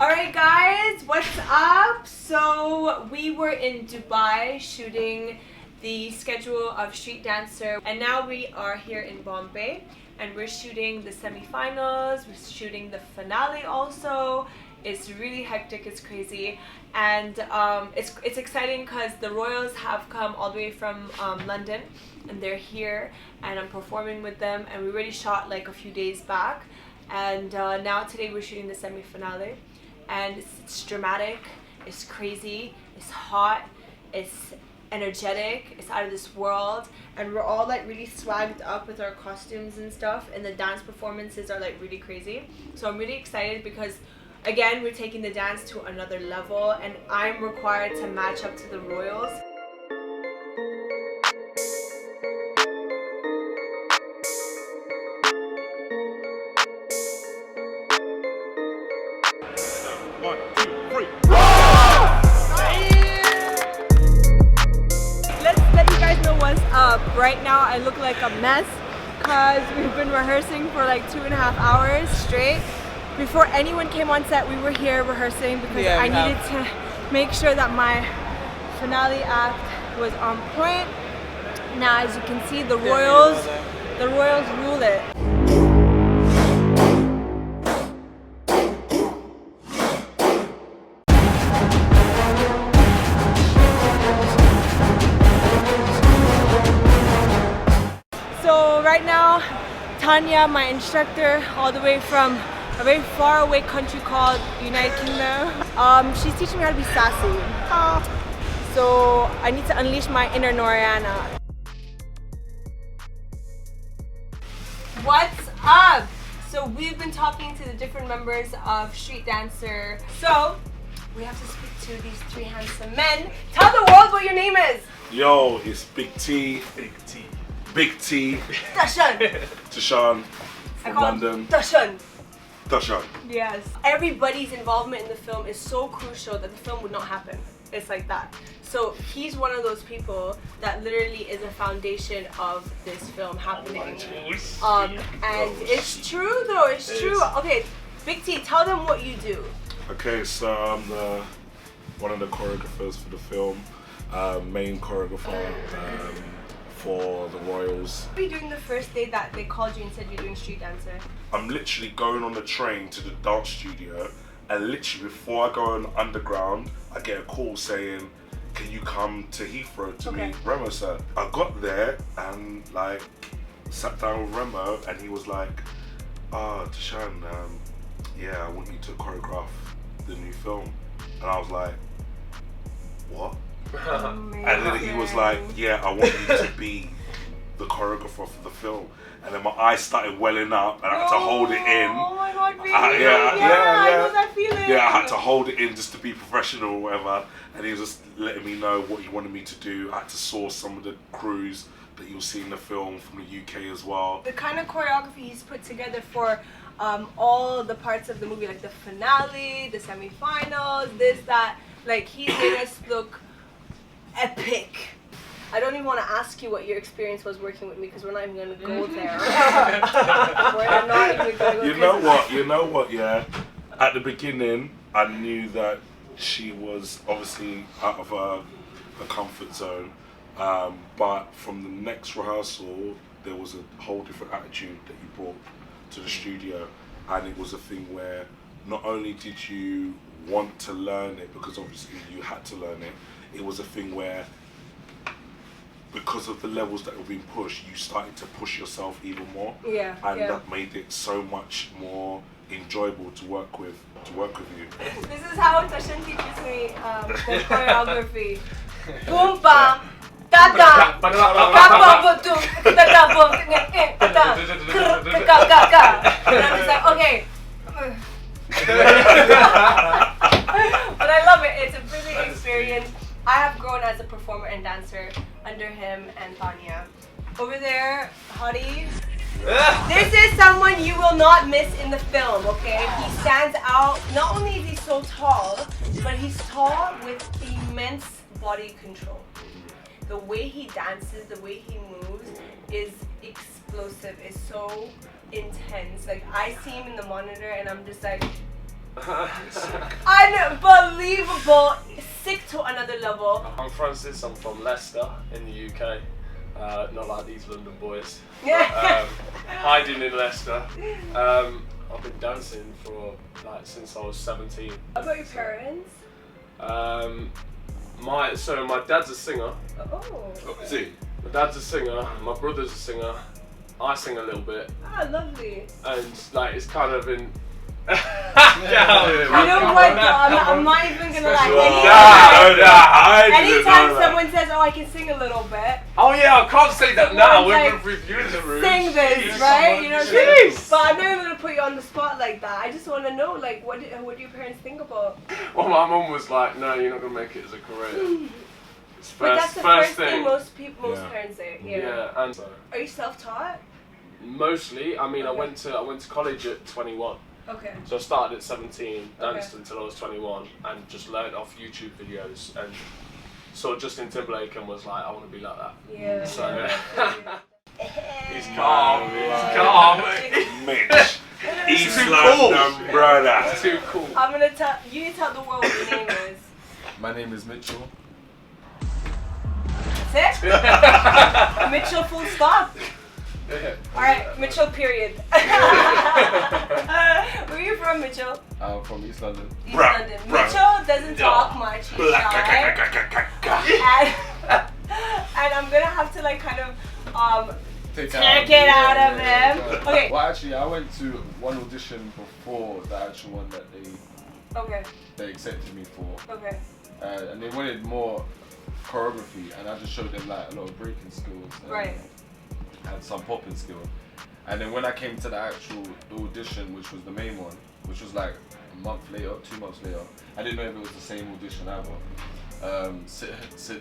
Alright guys, what's up? So we were in Dubai shooting the schedule of Street Dancer, and now we are here in Bombay and we're shooting the semi-finals, we're shooting the finale also. It's really hectic, it's crazy, and it's exciting because the royals have come all the way from London and they're here and I'm performing with them, and we already shot like a few days back, and now today we're shooting the semi-finale. And it's dramatic, it's crazy, it's hot, it's energetic, it's out of this world, and we're all like really swagged up with our costumes and stuff, and the dance performances are like really crazy. So I'm really excited because again we're taking the dance to another level and I'm required to match up to the royals. Right now I look like a mess because we've been rehearsing for like 2.5 hours straight. Before anyone came on set, we were here rehearsing because I needed to make sure that my finale act was on point. Now as you can see, the royals rule it. Right now, Tanya, my instructor, all the way from a very far away country called United Kingdom, she's teaching me how to be sassy. So I need to unleash my inner Nora. What's up? So we've been talking to the different members of Street Dancer. So we have to speak to these three handsome men. Tell the world what your name is. Yo, it's Big T. Big T. Tashan from London. Tashan. Yes. Everybody's involvement in the film is so crucial that the film would not happen. It's like that. So he's one of those people that literally is a foundation of this film happening. And it's true though, it's true. Okay, Big T, tell them what you do. Okay, so I'm one of the choreographers for the film, main choreographer. For the royals. What are you doing the first day that they called you and said you're doing Street Dancer? I'm literally going on the train to the dance studio, and literally before I go on underground, I get a call saying, can you come to Heathrow to meet Remo sir? I got there and like sat down with Remo, and he was like, Tashan, yeah, I want you to choreograph the new film. And I was like, what? And then he was like, yeah, I want you to be the choreographer for the film. And then my eyes started welling up and I had to hold it in. Oh my god, really? I know that feeling. Yeah, I had to hold it in just to be professional or whatever. And he was just letting me know what he wanted me to do. I had to source some of the crews that you'll see in the film from the UK as well. The kind of choreography he's put together for all the parts of the movie, like the finale, the semi-finals, this, that, like he's made us look epic. I don't even want to ask you what your experience was working with me because we're not even going to go there. We're not even going to go You know what, yeah. At the beginning, I knew that she was obviously out of her comfort zone. But from the next rehearsal, there was a whole different attitude that you brought to the studio. And it was a thing where not only did you want to learn it, because obviously you had to learn it, it was a thing where, because of the levels that were being pushed, you started to push yourself even more. Yeah. And that made it so much more enjoyable to work with you. This is how Tashan teaches me the choreography. Boom bam, da da, ga bum boom, da da boom, ga ga ga. And I'm just like, okay. But I love it. It's a brilliant experience. I have grown as a performer and dancer under him and Tanya. Over there, hottie. This is someone you will not miss in the film, okay? He stands out. Not only is he so tall, but he's tall with immense body control. The way he dances, the way he moves is explosive. It's so intense. Like, I see him in the monitor and I'm just like, Unbelievable. Sick to another level. I'm Francis, I'm from Leicester in the UK. Not like these London boys. Hiding in Leicester. I've been dancing for like since I was 17. How about your parents? My dad's a singer. Oh. Is he? My dad's a singer, my brother's a singer, I sing a little bit. Ah, lovely. And like it's kind of in get out of here. You know what? I'm not even gonna lie. Anytime someone says, "Oh, I can sing a little bit," oh yeah, I can't say that now. Like, We're reviewing the room. sing this, right? You know, but I'm not even gonna put you on the spot like that. I just want to know, like, what do your parents think about? Well, my mum was like, "No, you're not gonna make it as a career." But that's the first thing most parents say. Yeah, and so. Are you self-taught? Mostly. I mean, Okay. I went to college at 21. Okay. So I started at 17, danced until I was 21, and just learned off YouTube videos and saw Justin Timberlake and was like, I want to be like that. Yeah. So he's calm. Mitch. East London brother. He's too cool. I'm gonna tell you. Need to tell the world what your name is. My name is Mitchell. That's it. Mitchell. Full stop. All right, Mitchell. Period. Where are you from, Mitchell? I'm from East London. East London. Mitchell doesn't talk much. He's shy. And I'm gonna have to like kind of take it out of him. Okay. Well, actually, I went to one audition before the actual one that they accepted me for. Okay. And they wanted more choreography, and I just showed them like a lot of breaking skills. And some popping skill. And then when I came to the actual audition, which was the main one, which was like a month later, 2 months later, I didn't know if it was the same audition either. So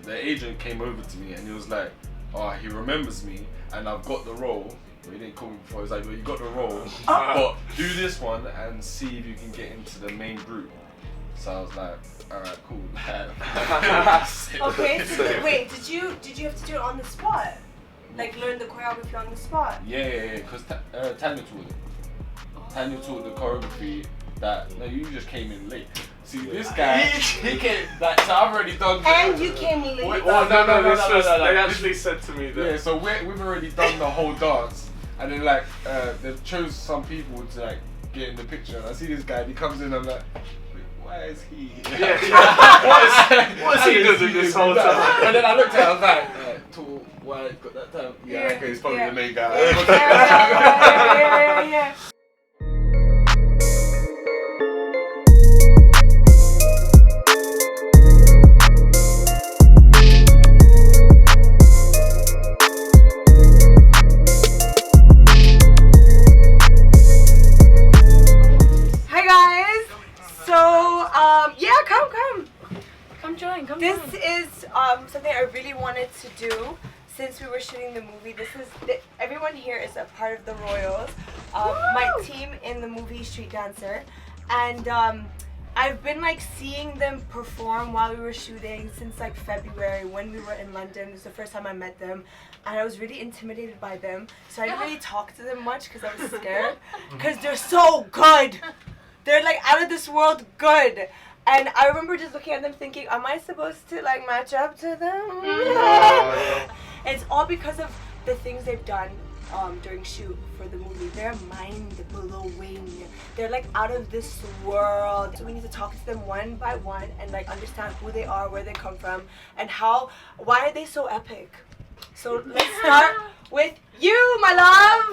the agent came over to me and he was like, oh, he remembers me and I've got the role. Well, he didn't call me before, he was like, well, you got the role, but do this one and see if you can get into the main group. So I was like, alright, cool. Okay, so wait, did you have to do it on the spot? Like learn the choreography on the spot? Yeah, because Tanya taught it. Tanya taught the choreography no, you just came in late. See, this guy, he came, so I've already done and you came late? No, they actually said to me that. Yeah, so we've already done the whole dance. And then like, they've chose some people to like get in the picture. And I see this guy, he comes in, I'm like, why is he? What is he doing this whole time? And then I looked at him, I was like, tall, white, got that time. Yeah, okay, he's probably the main guy. Yeah. Hi guys. So come join. This is something I really wanted to do since we were shooting the movie. Everyone here is a part of the Royals, my team in the movie Street Dancer, and I've been like seeing them perform while we were shooting since like February when we were in London. It was the first time I met them, and I was really intimidated by them, so I didn't really talk to them much because I was scared, because they're so good. They're like out of this world good. And I remember just looking at them thinking, am I supposed to like match up to them? And it's all because of the things they've done during shoot for the movie. They're mind-blowing. They're like out of this world. So we need to talk to them one by one and like understand who they are, where they come from, and why are they so epic? So let's start with you, my love.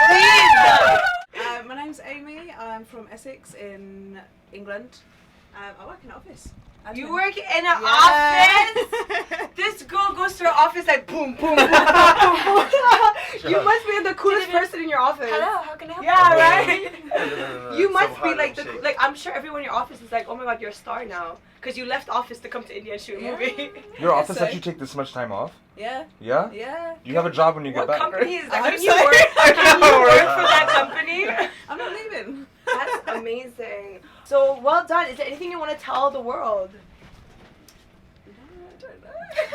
Please. My name's Amy. I'm from Essex in England. I work in an office. You work in an office? This girl goes to her office like boom, boom, boom, boom, boom, boom. You must be the coolest person in your office. Hello, how can I help you? Yeah, right? You must be like I'm sure everyone in your office is like, oh my god, you're a star now. Because you left office to come to India and shoot a movie. Your office lets you take this much time off? Yeah. Yeah? Yeah. You have a job when you get What back. company is that? I Can hope you so. work for that company? I'm not leaving. That's amazing. So well done. Is there anything you want to tell the world?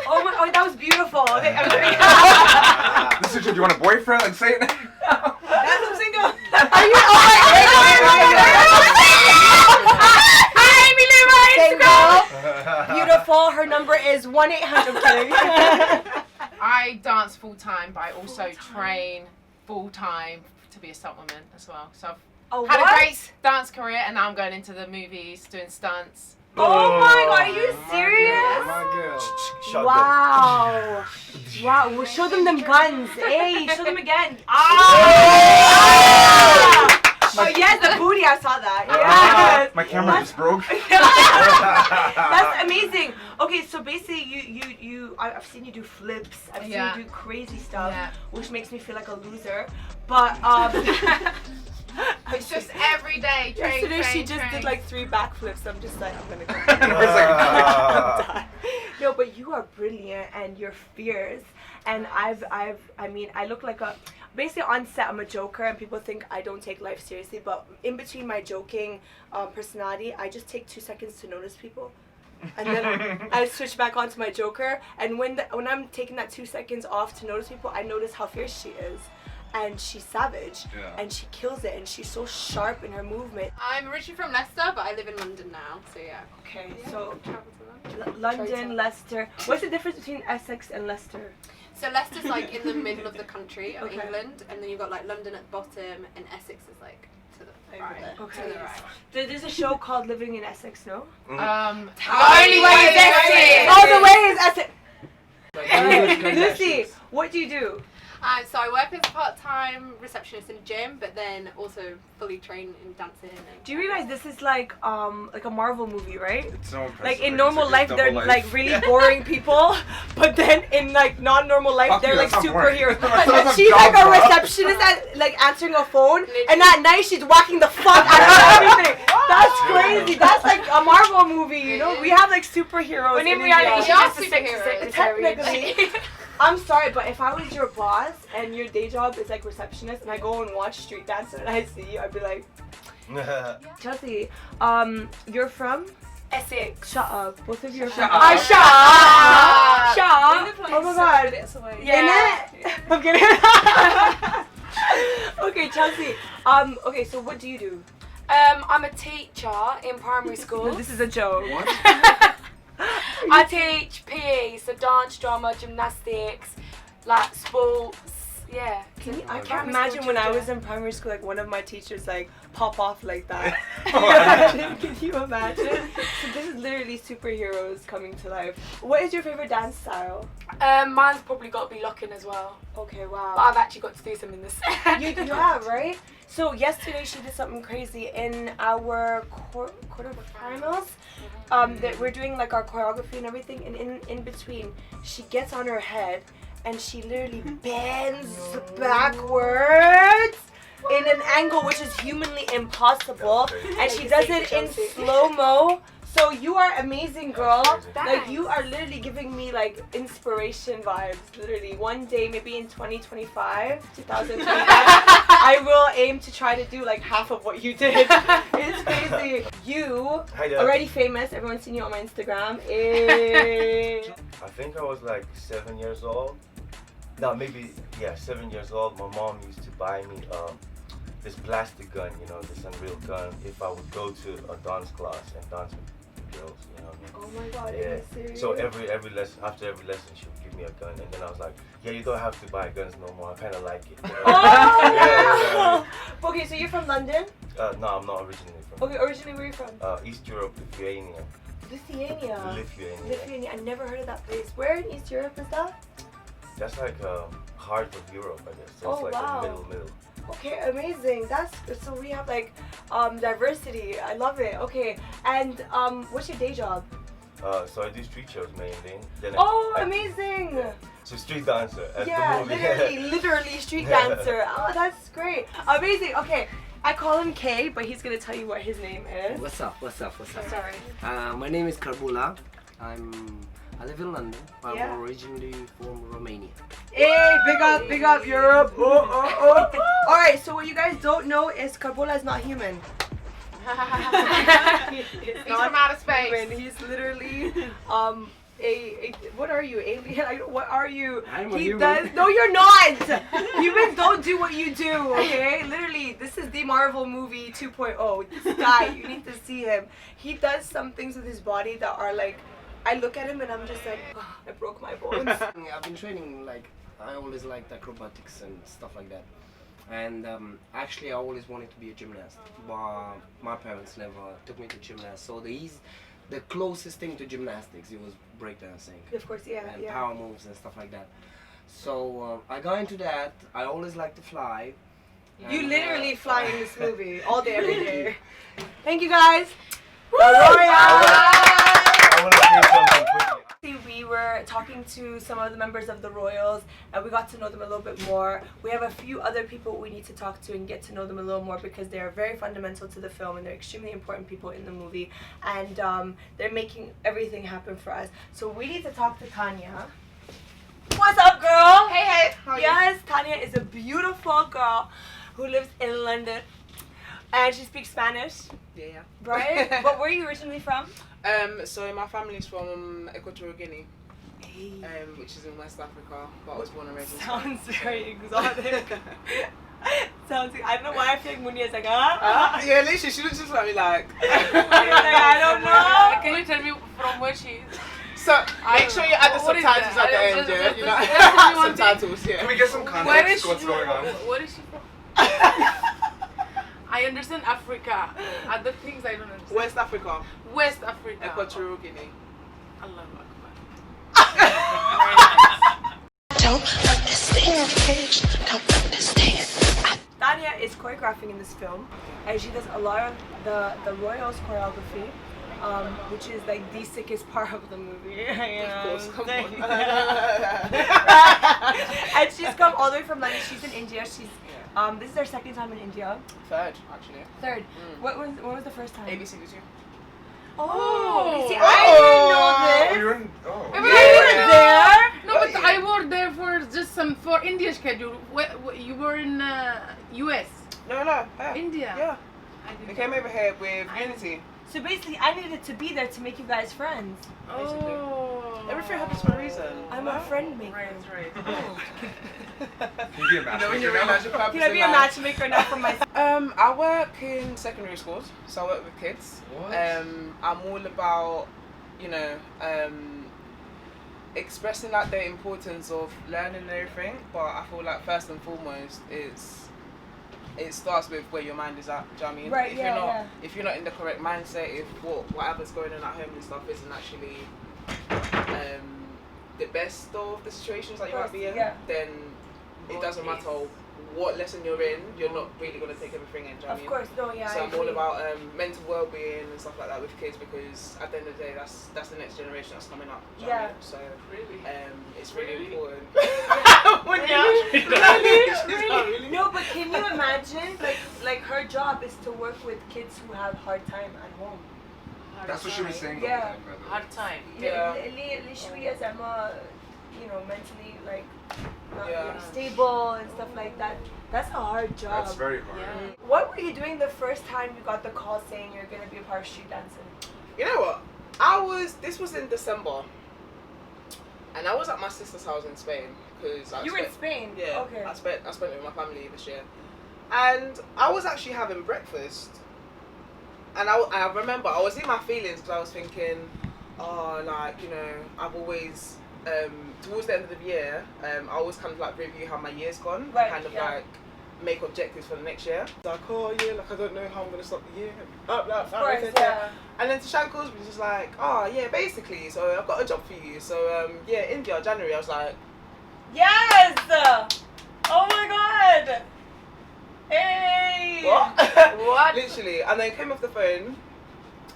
Oh my! Oh, that was beautiful. Okay, I'm sorry. This is, do you want a boyfriend? Like, say it now. I'm single. Are you? Oh my God! is 1-800. I'm kidding. I dance full time, but I also train full time to be a stunt woman as well. So I've had a great dance career, and now I'm going into the movies, doing stunts. Oh my god, are you serious? My girl. Wow. Wow, well, show them guns. Hey, show them again. Ah! Oh yes, the booty, I saw that. Yes. My camera just broke. That's amazing. Okay, so basically I've seen you do flips. I've seen you do crazy stuff, which makes me feel like a loser. But it's just every day. Yesterday she just did like 3 backflips. I'm just like, I'm gonna go. No, but you are brilliant and you're fierce. And I look like a. Basically on set I'm a joker and people think I don't take life seriously, but in between my joking personality I just take 2 seconds to notice people, and then I switch back onto my joker, and when I'm taking that 2 seconds off to notice people, I notice how fierce she is, and she's savage, and she kills it, and she's so sharp in her movement. I'm originally from Leicester, but I live in London now, so yeah. Okay, so London, Leicester. What's the difference between Essex and Leicester? So Leicester's like in the middle of the country of England, and then you've got like London at the bottom, and Essex is like to the right. Okay. To the right. There's a show called Living in Essex, no? Only way is Essex. All the way is Essex. Lucy, what do you do? So I work as a part-time receptionist in a gym, but then also fully trained in dancing. Do you realize this is like a Marvel movie, right? It's so impressive. Like in normal life, they're like really boring people, but then in like non-normal life, they're like superheroes. She's like a receptionist at like answering a phone, and at night she's whacking the fuck out of everything. That's crazy. That's like a Marvel movie, you know? We have like superheroes. When in reality, India. we are superheroes. Technically. I'm sorry, but if I was your boss and your day job is like receptionist, and I go and watch Street Dancer and I see you, I'd be like, Chelsea, you're from Essex. Shut up. Both of you are from. Shut up. Shut up. Shut up. Oh my god. Yeah. I'm kidding. Okay, Chelsea. Okay, so what do you do? I'm a teacher in primary school. This is a joke. What? I teach PE, so dance, drama, gymnastics, like sports. Yeah. I can't imagine when I was in primary school, like one of my teachers like pop off like that. Can you imagine? So this is literally superheroes coming to life. What is your favorite dance style? Mine's probably got to be locking as well. Okay, wow. But I've actually got to do some in this. You have, right? So yesterday she did something crazy in our quarterfinals. That we're doing like our choreography and everything, and in between she gets on her head and she literally bends backwards in an angle which is humanly impossible, and she does it in slow-mo. So you are amazing, girl. Like you are literally giving me like inspiration vibes. Literally, one day, maybe in 2025, I will aim to try to do like half of what you did. It's crazy. You already famous. Everyone's seen you on my Instagram. I think I was like 7 years old. No, maybe 7 years old. My mom used to buy me this plastic gun, you know, this Unreal gun. If I would go to a dance class and dance with girls, you know. Oh my god, yeah. Are you serious? So every lesson, after every lesson, she would give me a gun, and then I was like, yeah, you don't have to buy guns no more. I kind of like it. You know? Oh! Okay, so you're from London? No, I'm not originally from. Okay, originally where are you from? East Europe, Lithuania. Lithuania. I never heard of that place. Where in East Europe is that? That's like heart of Europe, I guess. So Oh, it's like wow. the middle. Okay, amazing. That's so we have like diversity. I love it. Okay, and what's your day job? So I do street shows mainly. Then amazing. So street dancer. As the movie. literally street dancer. Oh, that's great. Amazing. Okay, I call him K, but he's gonna tell you what his name is. What's up? Sorry. My name is Karbula. I live in London, but Yeah. I'm originally from Romania. Hey, big up Europe. Oh. All right, so what you guys don't know is Karbula is not human. He's from outer space. Human. He's literally what are you, alien? What are you? I'm a human. No, you're not. Humans don't do what you do, okay? Literally, this is the Marvel movie 2.0. This guy, you need to see him. He does some things with his body that are like I look at him and I'm just like, oh, I broke my bones. I've been training, like, I always liked acrobatics and stuff like that. And actually I always wanted to be a gymnast, but my parents never took me to gymnast. So the closest thing to gymnastics, it was breakdancing. Of course, yeah. And power moves and stuff like that. So I got into that. I always liked to fly. You And, literally fly in this movie all day, every day. Thank you guys. I want to say something quickly. We were talking to some of the members of the Royals and we got to know them a little bit more. We have a few other people we need to talk to and get to know them a little more because they are very fundamental to the film and they're extremely important people in the movie, and they're making everything happen for us. So we need to talk to Tanya. What's up, girl? Hey, hey. How are you? Yes, Tanya is a beautiful girl who lives in London and she speaks Spanish. Yeah. Right? But where are you originally from? So my family's from Equatorial Guinea, Hey. which is in West Africa, but I was born and raised in Sounds very exotic. Sounds. I don't know why I feel like Munia is like, ah. Yeah, literally, she looks just like me, like. I don't know. Can you tell me from where she is? So make sure you add the What is subtitles that? at the end, yeah. You That's know, subtitles, yeah. Can we get some Where is context? she What's going on? Where is she from? I understand Africa. Other things I don't understand. West Africa, West Africa. Equatorial Guinea. Allah Akbar. Don't understand. Don't understand. Tanya is choreographing in this film, and she does a lot of the Royals choreography, which is like the sickest part of the movie. You know Of course, what I'm come saying? And she's come all the way from London. She's in India. She's this is her second time in India. Third, actually. Third. When was the first time? ABC2. Oh, see, I didn't know this. Oh, you're in. Oh. You were there? No, but I worked there for just for India schedule. You were in US. No, yeah. India. Yeah. I We didn't came know. over here with Unity. So basically, I needed to be there to make you guys friends. Oh. Everything happens for a reason. I'm a friend maker. Right. Can you be a You know when you matchmaker now? realize your purpose Can I be in a life. matchmaker now for myself? I work in secondary schools, so I work with kids. What? I'm all about, expressing like the importance of learning and everything, but I feel like first and foremost it starts with where your mind is at. Do you know what I mean? Right, If you're not in the correct mindset, if whatever's going on at home and stuff isn't actually the best of the situations that you might be in, then it doesn't matter what lesson you're in, you're not really going to take everything in. Do you know what I mean? Of course, no, yeah. So I I'm all agree. about mental well-being and stuff like that with kids, because at the end of the day, that's the next generation that's coming up. Do you know what I mean? So it's really important. Really? No, but can you imagine, like her job is to work with kids who have hard time at home. That's what she was saying. Yeah. Hard time. Mentally not stable and stuff like that. That's a hard job. That's very hard. Yeah. What were you doing the first time you got the call saying you're gonna be a part of street dancing? You know what? This was in December, and I was at my sister's house in Spain because You were in Spain? Yeah. Okay. I spent it with my family this year, and I was actually having breakfast, and I remember I was in my feelings because I was thinking, I've always towards the end of the year, I always kind of like review how my year's gone, like make objectives for the next year. Like, I don't know how I'm gonna start the year. And then Tashan calls me just like, basically, so I've got a job for you. So India, January. I was like, yes! Oh my god! Hey! what? What? Literally, and then came off the phone,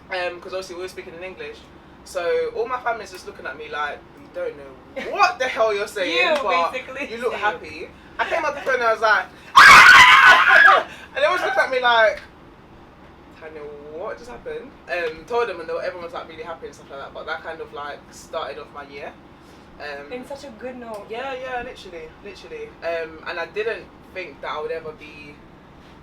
because obviously we were speaking in English. So all my family's just looking at me like, we don't know what the hell you're saying, but you look happy. I came off the phone and I was like, and they always looked at me like, Tanya, what just happened? Told them, and everyone was like really happy and stuff like that. But that kind of like started off my year. In such a good note. Yeah, literally. And I didn't think that I would ever be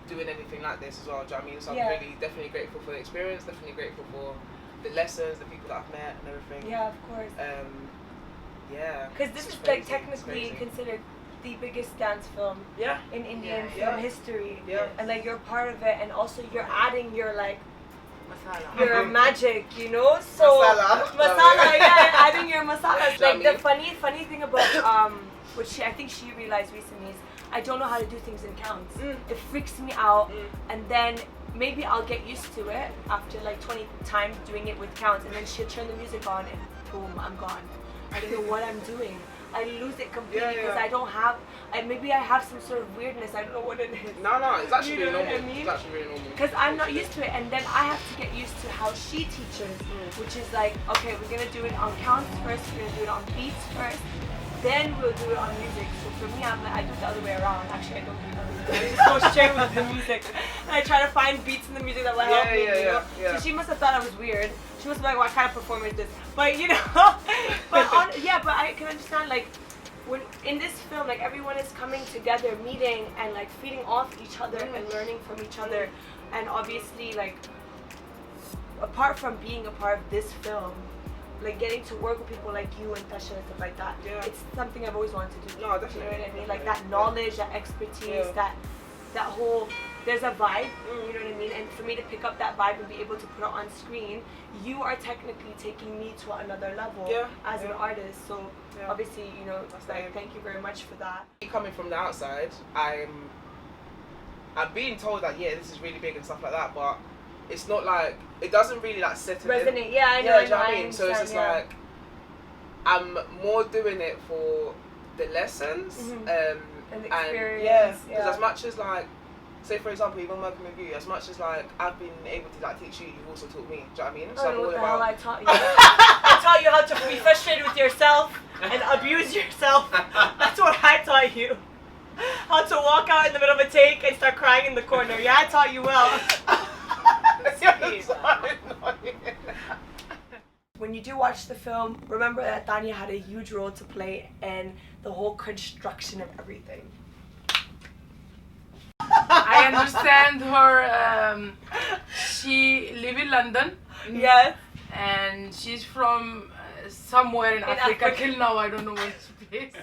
doing anything like this as well. Do you know what I mean? So I'm really definitely grateful for the experience. Definitely grateful for the lessons, the people that I've met, and everything. Yeah, of course. Because this is like technically considered the biggest dance film in Indian film history. Yeah. And like you're part of it, and also you're adding your You're magic, you know. So masala, yeah, adding your masala. Like the funny thing about which I think she realized recently is I don't know how to do things in counts. It freaks me out, and then maybe I'll get used to it after like 20 times doing it with counts, and then she'll turn the music on and boom, I'm gone. I don't know what I'm doing. I lose it completely because I don't have. Maybe I have some sort of weirdness. I don't know what it is. No, it's actually you know really normal. What I mean? It's actually really normal. Because I'm not used to it, and then I have to get used to how she teaches, which is like, okay, we're gonna do it on counts first. We're gonna do it on beats first. Then we'll do it on music. So for me, I'm like, I do it the other way around. Actually, I don't do it the other way around. I just go straight with the music. And I try to find beats in the music that will help me, you know? So she must have thought I was weird. She must be like, what kind of performance is this? But, you know, but I can understand, like, when in this film, like, everyone is coming together, meeting, and, like, feeding off each other and learning from each other. And obviously, like, apart from being a part of this film, like getting to work with people like you and Tasha and stuff like that, it's something I've always wanted to do. No, definitely. You know what I mean? Like that knowledge, that expertise, that whole, there's a vibe, you know what I mean? And for me to pick up that vibe and be able to put it on screen, you are technically taking me to another level as an artist. So obviously, you know, like, thank you very much for that. Coming from the outside, I'm being told that this is really big and stuff like that, but it's not like, it doesn't really like set it resonate. in. Yeah, I know. Do you know what I mean? So it's just like, I'm more doing it for the lessons and the experience. And because as much as like, say for example, even working with you, as much as like I've been able to like teach you, you've also taught me. Do you know what I mean? So I know what the hell I taught you. I taught you how to be frustrated with yourself and abuse yourself. That's what I taught you. How to walk out in the middle of a take and start crying in the corner. Yeah, I taught you well. When you do watch the film, remember that Tanya had a huge role to play in the whole construction of everything. I understand her. She live in London. Yes. And she's from somewhere in Africa. Till now, I don't know where she is.